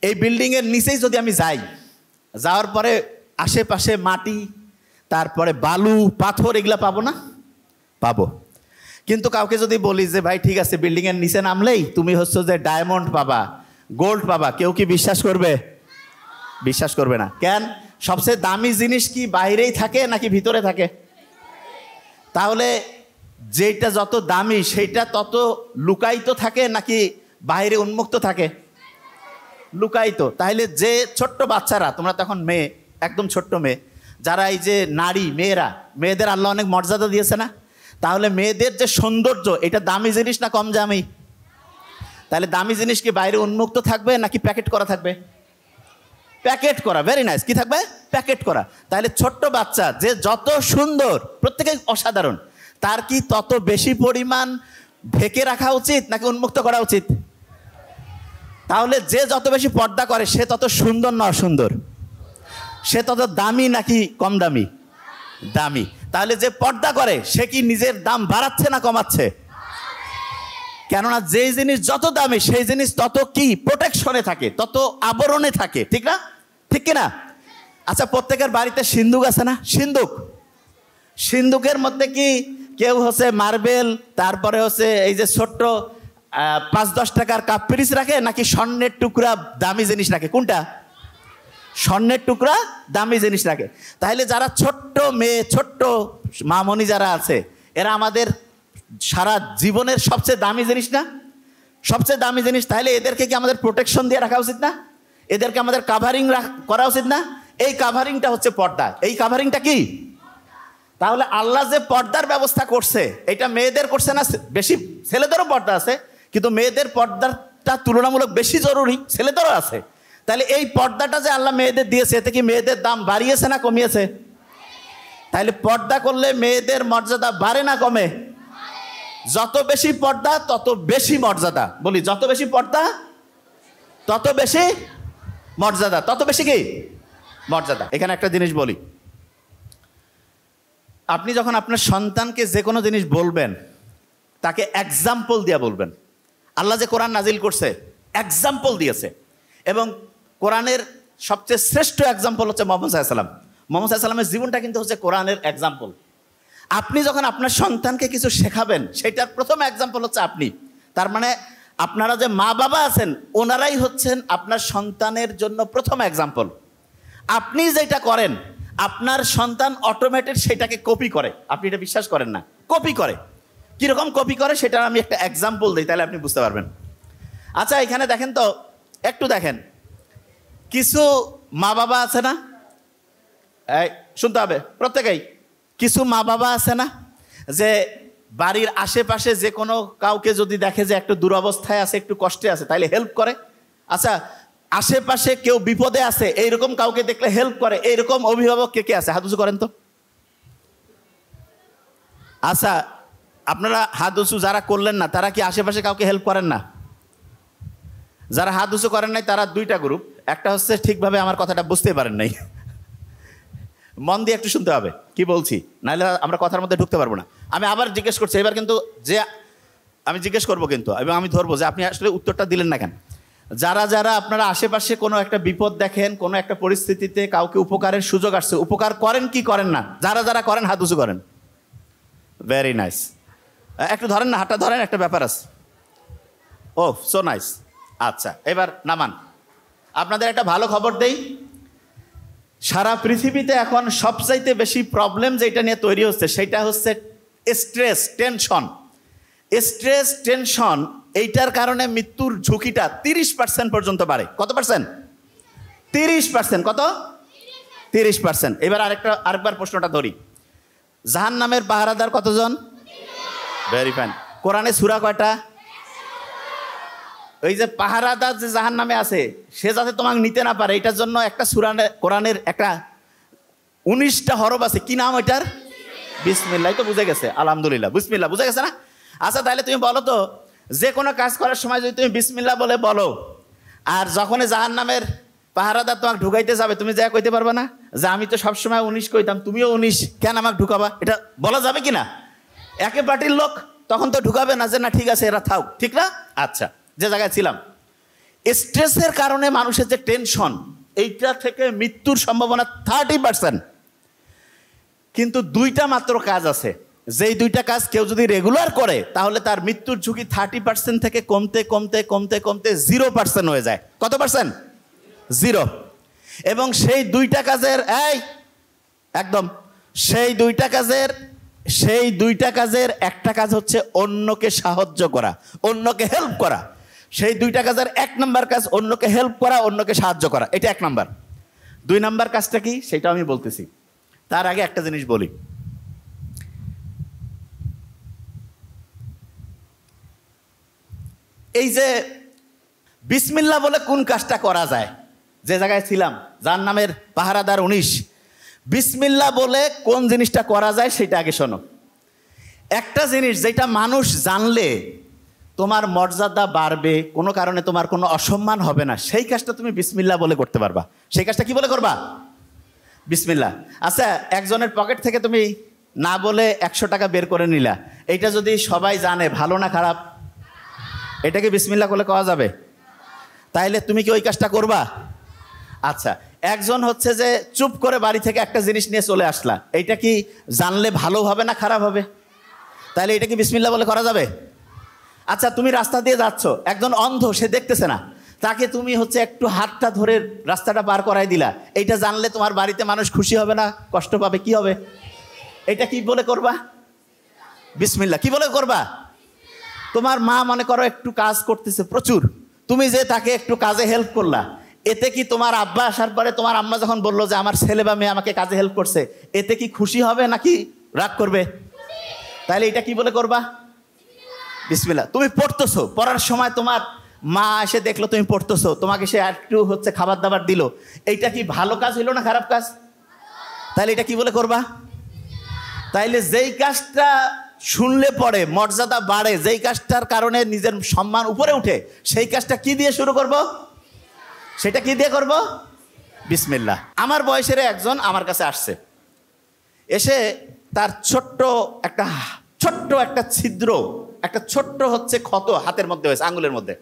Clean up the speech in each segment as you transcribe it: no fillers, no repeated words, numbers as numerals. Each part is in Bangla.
এই বিল্ডিংয়ের নিচেই যদি আমি যাই, যাওয়ার পরে আশেপাশে মাটি, তারপরে বালু, পাথর, এগুলা পাবো না? পাবো। কিন্তু কাউকে যদি বলি যে ভাই ঠিক আছে বিল্ডিংয়ের নিচে নামলেই তুমি হচ্ছে যে ডায়মন্ড পাবা, গোল্ড পাবা, কেউ কি বিশ্বাস করবে? বিশ্বাস করবে না। কেন? সবচেয়ে দামি জিনিস কি বাইরেই থাকে নাকি ভিতরে থাকে? তাহলে যেটা যত দামি সেইটা তত লুকায়িত থাকে নাকি বাইরে উন্মুক্ত থাকে? লুকায়িত। তাহলে যে ছোট্ট বাচ্চারা, তোমরা তখন মেয়ে, একদম ছোট্ট মেয়ে, যারা এই যে নারী, মেয়েদের আল্লাহ অনেক মর্যাদা দিয়েছে না? তাহলে মেয়েদের যে সৌন্দর্য, এটা দামি জিনিস না কম দামি? তাহলে দামি জিনিস কি বাইরে উন্মুক্ত থাকবে নাকি প্যাকেট করা থাকবে? প্যাকেট করা। Very nice. কি থাকবে? প্যাকেট করা। তাহলে ছোট্ট বাচ্চা যে যত সুন্দর, প্রত্যেকেই অসাধারণ, তার কি তত বেশি পরিমাণ ঢেকে রাখা উচিত নাকি উন্মুক্ত করা উচিত? তাহলে যে যত বেশি পর্দা করে সে তত সুন্দর না অসুন্দর? সে তত দামি নাকি কম দামি? দামি। তাহলে যে পর্দা করে সে কি নিজের দাম বাড়াচ্ছে না কমাচ্ছে? কেননা যেই জিনিস যত দামি সেই জিনিস তত কি প্রোটেকশনে থাকে, তত আবরণে থাকে। ঠিক না? ঠিক কিনা? আচ্ছা, প্রত্যেকের বাড়িতে সিন্দুক আছে না? সিন্দুকের মধ্যে কি কেউ হচ্ছে মার্বেল, তারপরে হচ্ছে এই যে ছোট্ট 5-10 টাকার কাপ পিরিচ রাখে নাকি স্বর্ণের টুকরা দামি জিনিস রাখে? কোনটা? স্বর্ণের টুকরা দামি জিনিস রাখে। তাহলে যারা ছোট্ট মেয়ে, ছোট্ট মামনি যারা আছে, এরা আমাদের সারা জীবনের সবচেয়ে দামি জিনিস না? সবচেয়ে দামি জিনিস। তাহলে এদেরকে কি আমাদের প্রোটেকশন দিয়ে রাখা উচিত না? এদেরকে আমাদের কাভারিং করা উচিত না? এই কাভারিংটা হচ্ছে পর্দা। এই কাভারিংটা কি? তাহলে আল্লাহ যে পর্দার ব্যবস্থা করছে, এটা মেয়েদের করছে না? বেশি ছেলেদেরও পর্দা আছে, কিন্তু মেয়েদের পর্দাটা তুলনামূলক বেশি জরুরি, ছেলেদেরও আছে। তাহলে এই পর্দাটা যে আল্লাহ মেয়েদের দিয়েছে, এতে কি মেয়েদের দাম বাড়িয়েছে না কমিয়েছে? তাহলে পর্দা করলে মেয়েদের মর্যাদা বাড়ে না কমে? যত বেশি পর্দা তত বেশি মর্যাদা। বলি, যত বেশি পর্দা তত বেশি মর্যাদা, তত বেশি কি মর্যাদা। এখানে একটা জিনিস বলি, আপনি যখন আপনার সন্তানকে যে কোনো জিনিস বলবেন, তাকে এক্সাম্পল দিয়ে বলবেন। আল্লাহ যে কোরআন নাজিল করছে, এক্সাম্পল দিয়েছে, এবং কোরআনের সবচেয়ে শ্রেষ্ঠ এক্সাম্পল হচ্ছে মোহাম্মদ সাল্লাল্লাহু আলাইহি ওয়াসাল্লাম। মোহাম্মদ সাল্লাল্লাহু আলাইহি ওয়াসাল্লামের জীবনটা কিন্তু হচ্ছে কোরআনের এক্সাম্পল। আপনি যখন আপনার সন্তানকে কিছু শেখাবেন, সেটার প্রথম এক্সাম্পল হচ্ছে আপনি। তার মানে আপনারা যে মা বাবা আছেন, ওনারাই হচ্ছেন আপনার সন্তানের জন্য প্রথম এক্সাম্পল। আপনি যেটা করেন, আপনার সন্তান অটোমেটিক সেটাকে কপি করে। আপনি এটা বিশ্বাস করেন না? কপি করে। কীরকম কপি করে সেটার আমি একটা এক্সাম্পল দিই, তাহলে আপনি বুঝতে পারবেন। আচ্ছা, এখানে দেখেন তো, একটু দেখেন, কিছু মা বাবা আছে না? এই শুনতে হবে প্রত্যেকেই। কিছু মা বাবা আছে না যে বাড়ির আশেপাশে যে কোনো কাউকে যদি দেখে যে একটু দুরবস্থায় আছে, একটু কষ্টে আছে, তাইলে হেল্প করে? আচ্ছা, আশেপাশে কেউ বিপদে আছে, এইরকম কাউকে দেখলে হেল্প করে, এইরকম অভিভাবক কে কে আছে? হাত উঁচু করেন তো। আচ্ছা, আপনারা হাত উঁচু যারা করলেন না, তারা কি আশেপাশে কাউকে হেল্প করেন না? যারা হাত উঁচু করেন নাই তারা দুইটা গ্রুপ। একটা হচ্ছে ঠিকভাবে আমার কথাটা বুঝতে পারেন নাই, মন দিয়ে একটু শুনতে হবে কি বলছি, নাহলে আমরা কথার মধ্যে ঢুকতে পারবো না। আমি আবার জিজ্ঞেস করছি, এবার কিন্তু যে আমি জিজ্ঞেস করবো কিন্তু, এবং আমি ধরবো যে আপনি আসলে উত্তরটা দিলেন না কেন। যারা যারা আপনারা আশেপাশে কোনো একটা বিপদ দেখেন, কোনো একটা পরিস্থিতিতে কাউকে উপকারের সুযোগ আসছে, উপকার করেন কি করেন না? যারা যারা করেন হাত উঁচু করেন। Very nice. একটু ধরেন না, হাতটা ধরেন, একটা ব্যাপার আছে। ও সো নাইস। আচ্ছা, এবার নামান। আপনাদের একটা ভালো খবর দেই, সারা পৃথিবীতে এখন সবচাইতে বেশি প্রবলেম যেটা নিয়ে তৈরি হচ্ছে সেটা হচ্ছে স্ট্রেস, টেনশন। স্ট্রেস, টেনশন, এইটার কারণে মৃত্যুর ঝুঁকিটা 30% পর্যন্ত বাড়ে। কত পার্সেন্ট? 30%। কত? 30%। এবার আরেকবার প্রশ্নটা ধরি, জাহান্নামের পাহারাদার কতজন? Very fine. কোরআনে সূরা কয়টা? ওই যে পাহারাদার যে জাহান্নামে আছে, সে যাতে তোমাকে নিতে না পারে, এটার জন্য একটা সূরা কোরআনের একটা 19টা হরফ আছে। কি নাম ওইটার? বিসমিল্লাহ। তো বুঝে গেছে, আলহামদুলিল্লাহ, বিসমিল্লাহ বুঝে গেছে না? আচ্ছা, তাহলে তুমি বলো তো, যে কোনো কাজ করার সময় যদি তুমি বিসমিল্লাহ বলে বলো, আর যখন জাহান্নামের পাহারাদার তোমাকে ঢুকাইতে যাবে, তুমি যা কইতে পারবে না যে আমি তো সবসময় 19 কইতাম, তুমিও 19, কেন আমাকে ঢুকাবা? এটা বলা যাবে কি না? একে পার্টির লোক তখন তো ঢুকাবে না যে না ঠিক আছে এরা থাক, ঠিক না? আচ্ছা, যে জায়গায় ছিলাম, স্ট্রেসের কারণে মানুষের যে টেনশন, এইটা থেকে মৃত্যুর সম্ভাবনা 30%। কিন্তু দুইটা মাত্র কাজ আছে, যেই দুইটা কাজ কেউ যদি রেগুলার করে তাহলে তার মৃত্যুর ঝুঁকি 30% থেকে কমতে কমতে কমতে কমতে 0% হয়ে যায়। কত পার্সেন্ট? 0। এবং সেই দুইটা কাজের একদম সেই দুইটা কাজের একটা কাজ হচ্ছে অন্যকে সাহায্য করা, অন্যকে হেল্প করা। সেই দুইটা কাজের 1 নাম্বার কাজ অন্যকে হেল্প করা, অন্যকে সাহায্য করা, এটা 1 নাম্বার। 2 নাম্বার কাজটা কি সেটা আমি বলতেছি, তার আগে একটা জিনিস বলি। এই যে বিসমিল্লাহ বলে কোন কাজটা করা যায়, যে জায়গায় ছিলাম যার নামের পাহারাদার 19, বিসমিল্লাহ বলে কোন জিনিসটা করা যায় সেটা আগে শোনো। একটা জিনিস যেটা মানুষ জানলে তোমার মর্যাদা বাড়বে, কোনো কারণে তোমার কোনো অসম্মান হবে না, সেই কাজটা তুমি বিসমিল্লাহ বলে করতে পারবা। সেই কাজটা কি বলে করবা? বিসমিল্লাহ। আচ্ছা, একজনের পকেট থেকে তুমি না বলে 100 টাকা বের করে নিলা, এইটা যদি সবাই জানে, ভালো না খারাপ? এটাকে বিসমিল্লাহ বলে কওয়া যাবে? তাইলে তুমি কি ওই কাজটা করবা? আচ্ছা, একজন হচ্ছে যে চুপ করে বাড়ি থেকে একটা জিনিস নিয়ে চলে আসলা, এইটা কি জানলে ভালো হবে না খারাপ হবে? তাইলে এটা কি বিসমিল্লাহ বলে করা যাবে? আচ্ছা, তুমি রাস্তা দিয়ে যাচ্ছ, একজন অন্ধ, সে দেখতেছে না, তাকে তুমি হচ্ছে একটু হাতটা ধরে রাস্তাটা পার করাই দিলা, এইটা জানলে তোমার বাড়িতে মানুষ খুশি হবে না কষ্ট পাবে? কি হবে? এটা কি বলে করবা? বিসমিল্লাহ। কি বলে করবা? তোমার মা মনে করো একটু কাজ করতেছে প্রচুর, তুমি যে তাকে একটু কাজে হেল্প করলা, এতে কি তোমার আব্বা আসার পরে তোমার আম্মা যখন বললো যে আমার ছেলে বা মেয়ে আমাকে কাজে হেল্প করছে, এতে কি খুশি হবে নাকি রাগ করবে? তাহলে এটা কি বলে করবা? বিসমিল্লাহ। তুমি পড়তেছো, পড়ার সময় তোমার মা এসে দেখলো তুমি পড়তেছো, তোমাকে সে একটু হচ্ছে খাবার দাবার দিল, এইটা কি ভালো কাজ হইলো না খারাপ কাজ? তাহলে এটা কি বলে করবা? তাইলে যেই কাজটা শুনলে পরে মর্যাদা বাড়ে, যেই কাজটার কারণে নিজের সম্মান উপরে উঠে, সেই কাজটা কি দিয়ে শুরু করব? সেটা কি দিয়ে করব? বিসমিল্লাহ। আমার বয়সের একজন আমার কাছে আসছে, এসে তার ছোট্ট একটা ছিদ্র, একটা ছোট্ট হচ্ছে ক্ষত হাতের মধ্যে হয়েছে, আঙ্গুলের মধ্যে,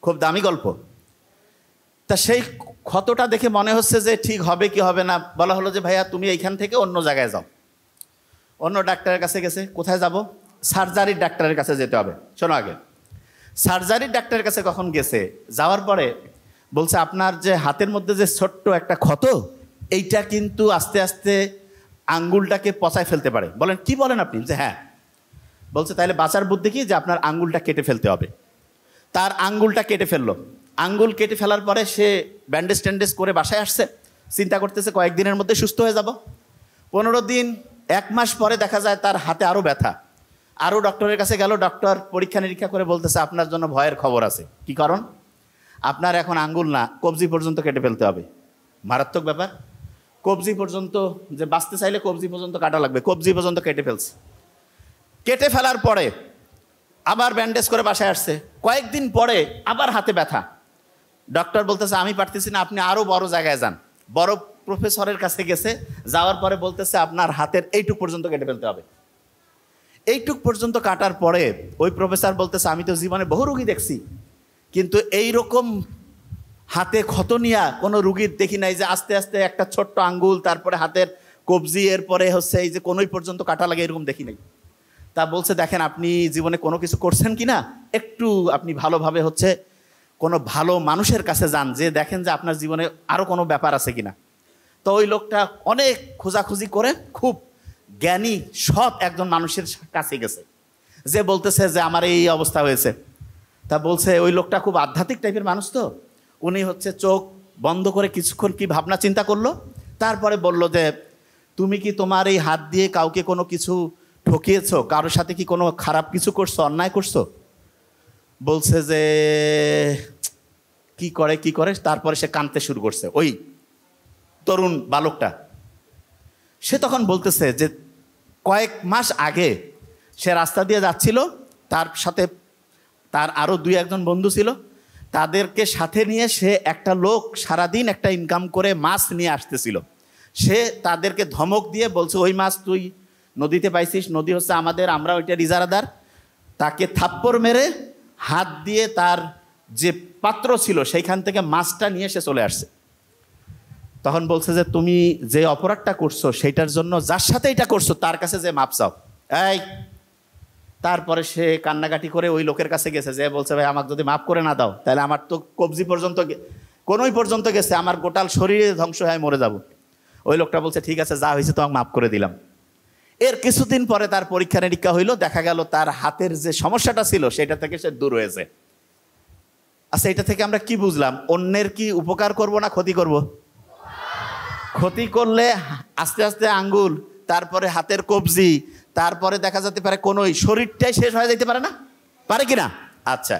খুব দামি গল্প। তা সেই ক্ষতটা দেখে মনে হচ্ছে যে ঠিক হবে কি হবে না, বলা হলো যে ভাইয়া তুমি এইখান থেকে অন্য জায়গায় যাও। অন্য ডাক্তারের কাছে গেছে। কোথায় যাব? সার্জারির ডাক্তারের কাছে যেতে হবে। শোনো আগে, সার্জারির ডাক্তারের কাছে কখন গেছে, যাওয়ার পরে বলছে আপনার যে হাতের মধ্যে যে ছোট্ট একটা ক্ষত, এইটা কিন্তু আস্তে আস্তে আঙ্গুলটাকে পচায় ফেলতে পারে। বলেন কি বলেন আপনি? যে হ্যাঁ। বলছে তাহলে বাঁচার বুদ্ধি কি? যে আপনার আঙ্গুলটা কেটে ফেলতে হবে। তার আঙ্গুলটা কেটে ফেললো। আঙ্গুল কেটে ফেলার পরে সে ব্যান্ডেজ ট্যান্ডেজ করে বাসায় আসছে, চিন্তা করতেছে কয়েকদিনের মধ্যে সুস্থ হয়ে যাব। 15 দিন 1 মাস পরে দেখা যায় তার হাতে আরও ব্যথা। আরও ডক্টরের কাছে গেল, ডক্টর পরীক্ষা নিরীক্ষা করে বলতেছে আপনার জন্য ভয়ের খবর আছে। কি কারণ? আপনার এখন আঙ্গুল না, কবজি পর্যন্ত কেটে ফেলতে হবে। মারাত্মক ব্যাপার। কবজি পর্যন্ত, যে বাঁচতে চাইলে কবজি পর্যন্ত কাটা লাগবে, কবজি পর্যন্ত কেটে ফেলছে। কেটে ফেলার পরে আবার ব্যান্ডেজ করে বাসায় আসছে। কয়েকদিন পরে আবার হাতে ব্যথা। ডক্টর বলতেছে আমি পারতেছি না, আপনি আরও বড় জায়গায় যান। বড় প্রফেসরের কাছে গেছে, যাওয়ার পরে বলতেছে আপনার হাতের এইটুক পর্যন্ত কেটে ফেলতে হবে। এইটুক পর্যন্ত কাটার পরে ওই প্রফেসর বলতেছে আমি তো জীবনে বহু রুগী দেখছি, কিন্তু এই রকম হাতে ক্ষত নিয়ে কোনো রুগীর দেখি নাই, যে আস্তে আস্তে একটা ছোট্ট আঙ্গুল, তারপরে হাতের কবজি, এরপরে হচ্ছে এই যে কোনোই পর্যন্ত কাটা লাগে, এরকম দেখি নাই। তা বলছে দেখেন আপনি জীবনে কোনো কিছু করছেন কি না, একটু আপনি ভালোভাবে হচ্ছে কোনো ভালো মানুষের কাছে যান, যে দেখেন যে আপনার জীবনে আরও কোনো ব্যাপার আছে কিনা। তো ওই লোকটা অনেক খোঁজাখুঁজি করে খুব জ্ঞানী সৎ একজন মানুষের কাছে গেছে, যে বলতেছে যে আমার এই অবস্থা হয়েছে। তা বলছে ওই লোকটা খুব আধ্যাত্মিক টাইপের মানুষ, তো উনি হচ্ছে চোখ বন্ধ করে কিছুক্ষণ কি ভাবনা চিন্তা করলো, তারপরে বলল যে তুমি কি তোমার এই হাত দিয়ে কাউকে কোনো কিছু ঠকিয়েছো, কারোর সাথে কি কোনো খারাপ কিছু করছো, অন্যায় করছো? বলছে যে কি করে, তারপরে সে কাঁদতে শুরু করছে। ওই তরুণ বালকটা সে তখন বলতেছে যে কয়েক মাস আগে সে রাস্তা দিয়ে যাচ্ছিল, তার সাথে তার আরও 2-1 বন্ধু ছিল, তাদেরকে সাথে নিয়ে সে একটা লোক সারাদিন একটা ইনকাম করে মাছ নিয়ে আসতেছিল। সে তাদেরকে ধমক দিয়ে বলছে ওই মাছ তুই নদীতে পাইছিস, নদী হচ্ছে আমাদের, আমরা ওইটা ইজারাদার। তাকে থাপ্পড় মেরে হাত দিয়ে তার যে পাত্র ছিল সেইখান থেকে মাছটা নিয়ে সে চলে আসছে। তখন বলছে যে তুমি যে অপরাধটা করছো সেইটার জন্য যার সাথে এটা করছো তার কাছে যে মাপ চাও। এই তারপরে সে কান্নাকাটি করে ওই লোকের কাছে গেছে, যে বলছে ভাই আমাকে যদি মাফ করে না দাও তাহলে আমার তো কবজি পর্যন্ত কোনোই পর্যন্ত গেছে, আমার গোটাল শরীরে ধ্বংস হয়ে মরে যাব। ওই লোকটা বলছে ঠিক আছে, যা হয়েছে তোমাকে মাফ করে দিলাম। এর কিছুদিন পরে তার পরীক্ষা নিরীক্ষা হইলো, দেখা গেল তার হাতের যে সমস্যাটা ছিল সেটা থেকে সে দূর হয়েছে। আচ্ছা, এটা থেকে আমরা কি বুঝলাম? অন্যের কি উপকার করব না ক্ষতি করব? ক্ষতি করলে আস্তে আস্তে আঙ্গুল, তারপরে হাতের কবজি, তারপরে দেখা যেতে পারে কোনোই শরীরটাই শেষ হয়ে যেতে পারে না, পারে কিনা? আচ্ছা,